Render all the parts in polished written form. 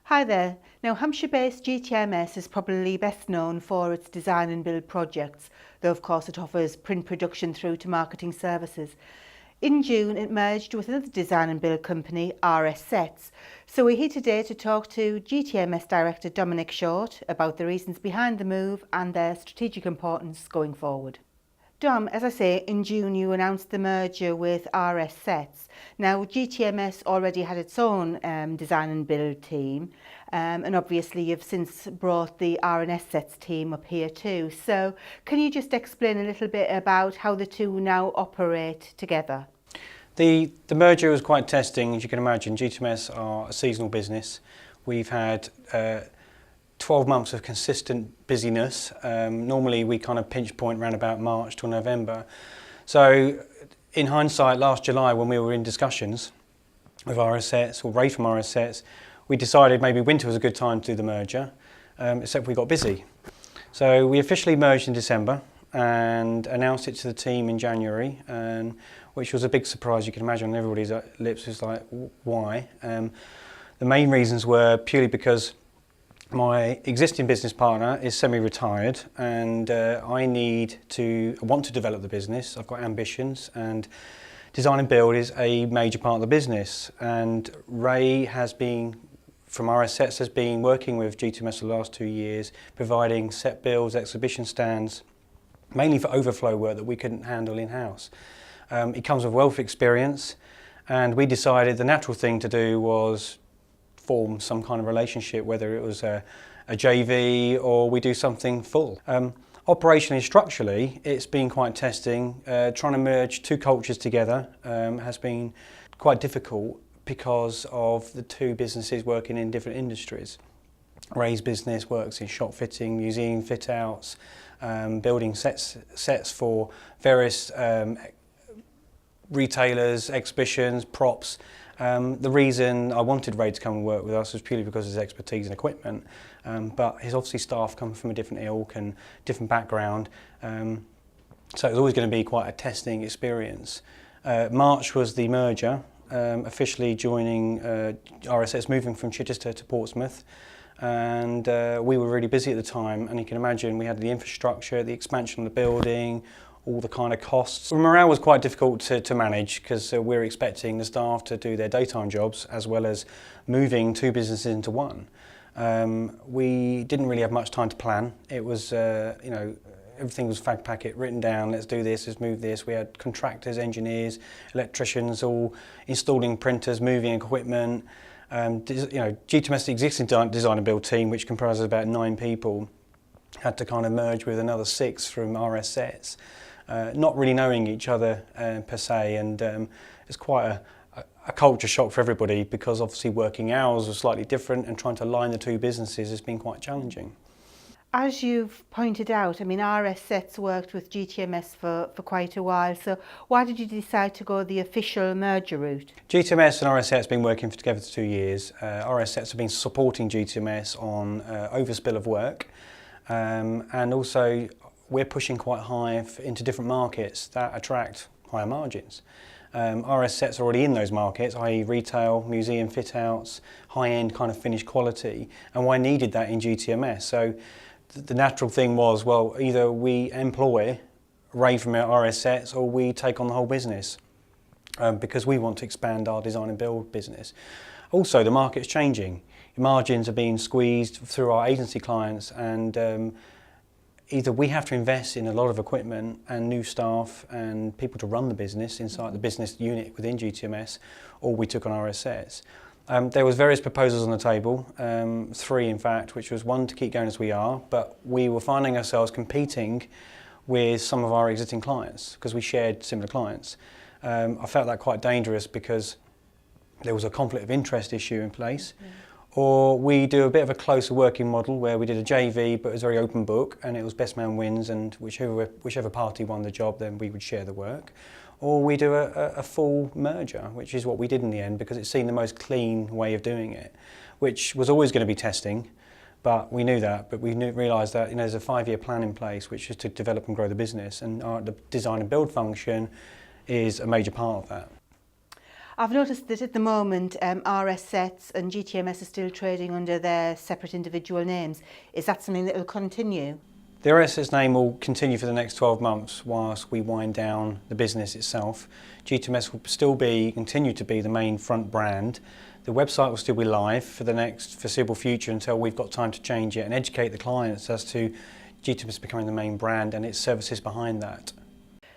Hi there. Now, Hampshire-based GTMS is probably best known for its design and build projects, though of course it offers print production through to marketing services. In June, it merged with another design and build company, RS Sets. So we're here today to talk to GTMS Director Dominik about the reasons behind the move and their strategic importance going forward. Dom, as I say, in June you announced the merger with RS Sets. Now, GTMS already had its own design and build team, and obviously you've since brought the RS Sets team up here too. So can you just explain a little bit about how the two now operate together? The merger was quite testing, as you can imagine. GTMS are a seasonal business. We've had 12 months of consistent busyness. Normally we kind of pinch point around about March to November. So in hindsight, last July when we were in discussions with RS Sets, or Ray from RS Sets, we decided maybe winter was a good time to do the merger, except we got busy. So we officially merged in December and announced it to the team in January, which was a big surprise. You can imagine on everybody's lips was like, why? The main reasons were purely because my existing business partner is semi-retired and I want to develop the business. I've got ambitions and design and build is a major part of the business. And Ray from RS Sets has been working with GTMS for the last 2 years, providing set builds, exhibition stands, mainly for overflow work that we couldn't handle in-house. He comes with wealth of experience and we decided the natural thing to do was form some kind of relationship, whether it was a JV or we do something full. Operationally, structurally, it's been quite testing. Trying to merge two cultures together has been quite difficult because of the two businesses working in different industries. Ray's business works in shop fitting, museum fit outs, building sets for various retailers, exhibitions, props. The reason I wanted Ray to come and work with us was purely because of his expertise and equipment, but his obviously staff come from a different ilk and different background, so it was always going to be quite a testing experience. March was the merger, officially joining RSS, moving from Chichester to Portsmouth, and we were really busy at the time, and you can imagine we had the infrastructure, the expansion of the building, all the kind of costs. Morale was quite difficult to manage because we're expecting the staff to do their daytime jobs as well as moving two businesses into one. We didn't really have much time to plan. It was, everything was fag packet, written down, let's do this, let's move this. We had contractors, engineers, electricians all installing printers, moving equipment. GTMS, the existing design and build team, which comprises about 9 people, had to kind of merge with another 6 from RS Sets. Not really knowing each other per se, and it's quite a culture shock for everybody because obviously working hours were slightly different and trying to align the two businesses has been quite challenging. As you've pointed out, I mean, RS Sets worked with GTMS for quite a while, so why did you decide to go the official merger route? GTMS and RS Sets have been working together for 2 years. RS Sets have been supporting GTMS on overspill of work, and also we're pushing quite high into different markets that attract higher margins. RS Sets are already in those markets, i.e. retail, museum fit outs, high-end kind of finished quality, and I needed that in GTMS. So the natural thing was, well, either we employ Ray from our RS Sets or we take on the whole business because we want to expand our design and build business. Also, the market's changing. Margins are being squeezed through our agency clients, and either we have to invest in a lot of equipment and new staff and people to run the business inside the business unit within GTMS, or we took on RS Sets. There was various proposals on the table, 3 in fact, which was 1 to keep going as we are, but we were finding ourselves competing with some of our existing clients because we shared similar clients. I felt that quite dangerous because there was a conflict of interest issue in place. Or we do a bit of a closer working model where we did a JV, but it was a very open book and it was best man wins, and whichever party won the job, then we would share the work. Or we do a full merger, which is what we did in the end because it seemed the most clean way of doing it, which was always going to be testing, but we knew that. But we realised that there's a 5-year plan in place, which is to develop and grow the business, and the design and build function is a major part of that. I've noticed that at the moment RS Sets and GTMS are still trading under their separate individual names. Is that something that will continue? The RSS name will continue for the next 12 months whilst we wind down the business itself. GTMS will still continue to be the main front brand. The website will still be live for the next foreseeable future until we've got time to change it and educate the clients as to GTMS becoming the main brand and its services behind that.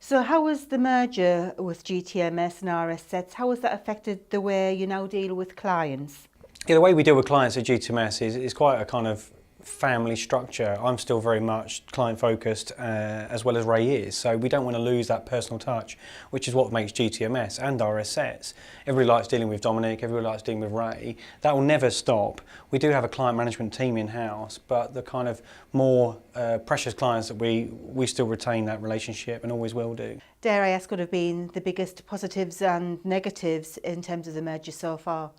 So how has the merger with GTMS and RS Sets, how has that affected the way you now deal with clients? Yeah, the way we deal with clients at GTMS is quite a kind of family structure. I'm still very much client focused as well as Ray is, so we don't want to lose that personal touch, which is what makes GTMS and RS Sets. Everybody likes dealing with Dominik, everybody likes dealing with Ray. That will never stop. We do have a client management team in-house, but the kind of more precious clients that we still retain that relationship and always will do. Dare I ask what have been the biggest positives and negatives in terms of the merger so far?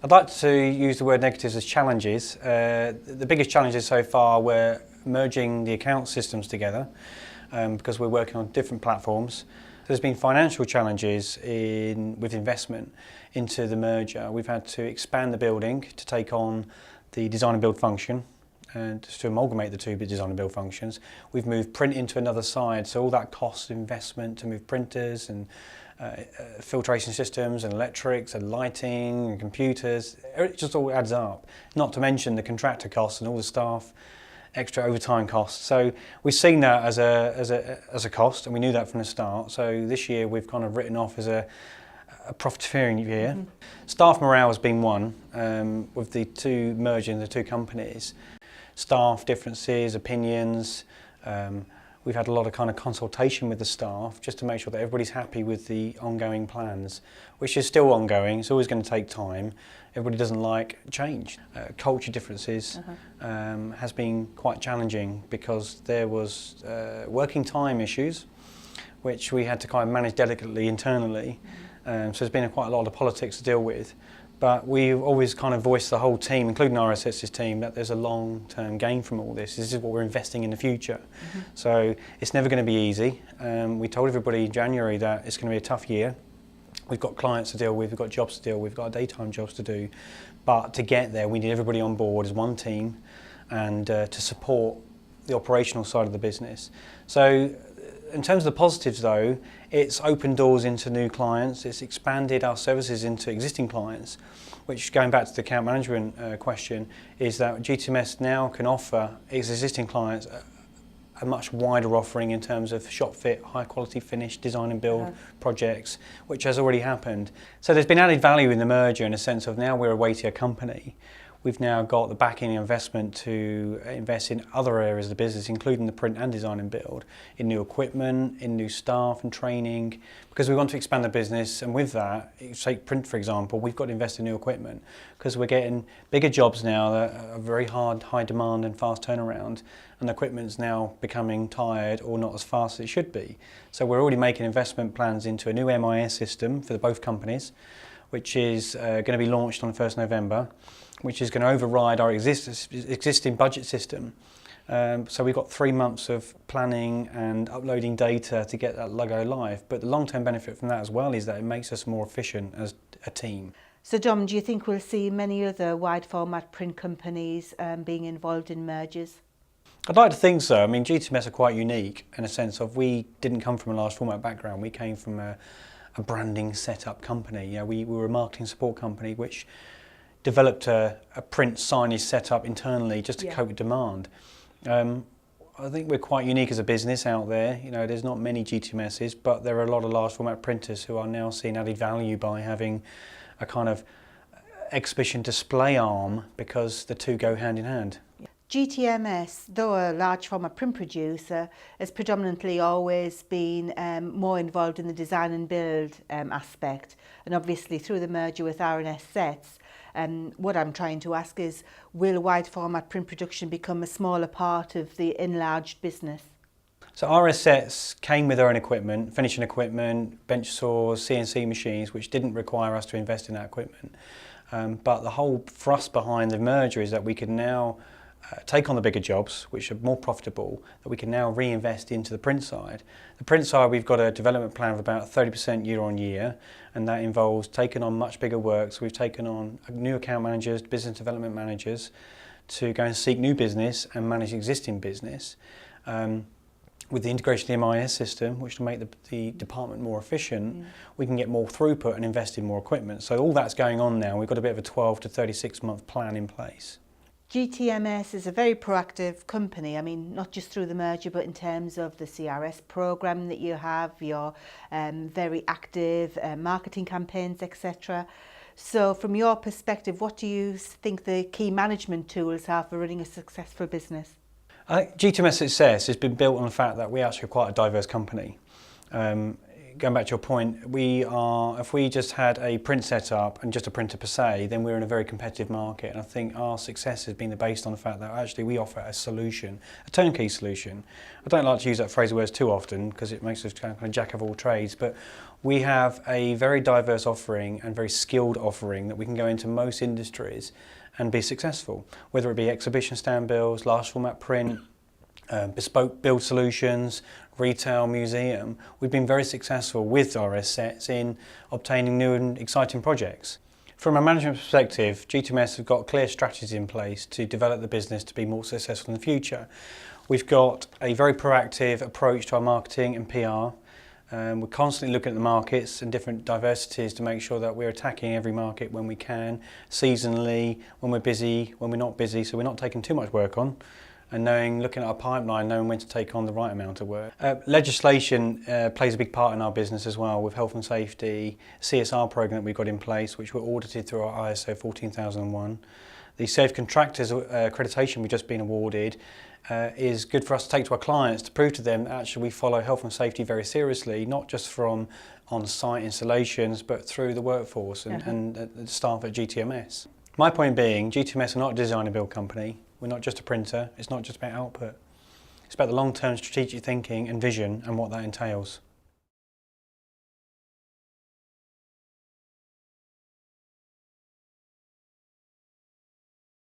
I'd like to use the word negatives as challenges. The biggest challenges so far were merging the account systems together because we're working on different platforms. There's been financial challenges with investment into the merger. We've had to expand the building to take on the design and build function and just to amalgamate the two design and build functions. We've moved print into another side, so all that cost investment to move printers and filtration systems and electrics and lighting and computers, it just all adds up. Not to mention the contractor costs and all the staff, extra overtime costs. So we've seen that as a cost, and we knew that from the start. So this year we've kind of written off as a profiteering year. Mm-hmm. Staff morale has been one with the two merging the two companies. Staff differences, opinions. We've had a lot of kind of consultation with the staff just to make sure that everybody's happy with the ongoing plans, which is still ongoing. It's always going to take time. Everybody doesn't like change. Culture differences has been quite challenging because there was working time issues, which we had to kind of manage delicately internally. So there's been quite a lot of politics to deal with. But we've always kind of voiced the whole team, including RSS's team, that there's a long-term gain from all this. This is what we're investing in the future. Mm-hmm. So it's never going to be easy. We told everybody in January that it's going to be a tough year. We've got clients to deal with, we've got jobs to deal with, we've got daytime jobs to do. But to get there, we need everybody on board as one team and to support the operational side of the business. So in terms of the positives though, it's opened doors into new clients, it's expanded our services into existing clients, which, going back to the account management question, is that GTMS now can offer its existing clients a much wider offering in terms of shop fit, high quality finish, design and build projects, which has already happened. So there's been added value in the merger in a sense of now we're a weightier company. We've now got the backing investment to invest in other areas of the business, including the print and design and build, in new equipment, in new staff and training, because we want to expand the business. And with that, take print for example, we've got to invest in new equipment because we're getting bigger jobs now that are very high demand and fast turnaround, and the equipment's now becoming tired or not as fast as it should be. So we're already making investment plans into a new MIS system for both companies, which is going to be launched on the 1st November. Which is going to override our existing budget system. So we've got 3 months of planning and uploading data to get that logo live. But the long-term benefit from that as well is that it makes us more efficient as a team. So Dom, do you think we'll see many other wide format print companies being involved in mergers? I'd like to think so. I mean, GTMS are quite unique in a sense of we didn't come from a large format background. We came from a branding setup company. You know, we were a marketing support company which developed a print signage setup internally just to cope with demand. I think we're quite unique as a business out there. You know, there's not many GTMSs, but there are a lot of large format printers who are now seeing added value by having a kind of exhibition display arm because the two go hand in hand. GTMS, though a large format print producer, has predominantly always been more involved in the design and build aspect, and obviously through the merger with RS Sets, what I'm trying to ask is, will wide format print production become a smaller part of the enlarged business? So RS Sets came with their own equipment, finishing equipment, bench saws, CNC machines, which didn't require us to invest in that equipment. But the whole thrust behind the merger is that we could now take on the bigger jobs, which are more profitable, that we can now reinvest into the print side. The print side, we've got a development plan of about 30% year on year, and that involves taking on much bigger work. So we've taken on new account managers, business development managers, to go and seek new business and manage existing business. With the integration of the MIS system, which will make the department more efficient, we can get more throughput and invest in more equipment. So all that's going on now. We've got a bit of a 12 to 36 month plan in place. GTMS is a very proactive company. I mean, not just through the merger, but in terms of the CRS programme that you have, your very active marketing campaigns, etc. So from your perspective, what do you think the key management tools are for running a successful business? I think GTMS success has been built on the fact that we actually are quite a diverse company. Going back to your point, if we just had a print setup and just a printer per se, then we're in a very competitive market. And I think our success has been based on the fact that actually we offer a solution, a turnkey solution. I don't like to use that phrase words too often because it makes us kind of jack of all trades, but we have a very diverse offering and very skilled offering that we can go into most industries and be successful, whether it be exhibition stand builds, large format print, bespoke build solutions, retail, museum. We've been very successful with our assets in obtaining new and exciting projects. From a management perspective, GTMS have got clear strategies in place to develop the business to be more successful in the future. We've got a very proactive approach to our marketing and PR. We're constantly looking at the markets and different diversities to make sure that we're attacking every market when we can, seasonally, when we're busy, when we're not busy, so we're not taking too much work on, and looking at our pipeline, knowing when to take on the right amount of work. Legislation plays a big part in our business as well, with health and safety, CSR program that we've got in place, which we're audited through our ISO 14001. The Safe Contractors accreditation we've just been awarded is good for us to take to our clients to prove to them that actually we follow health and safety very seriously, not just from on-site installations, but through the workforce and the staff at GTMS. My point being, GTMS are not a design and build company. We're not just a printer. It's not just about output. It's about the long-term strategic thinking and vision and what that entails.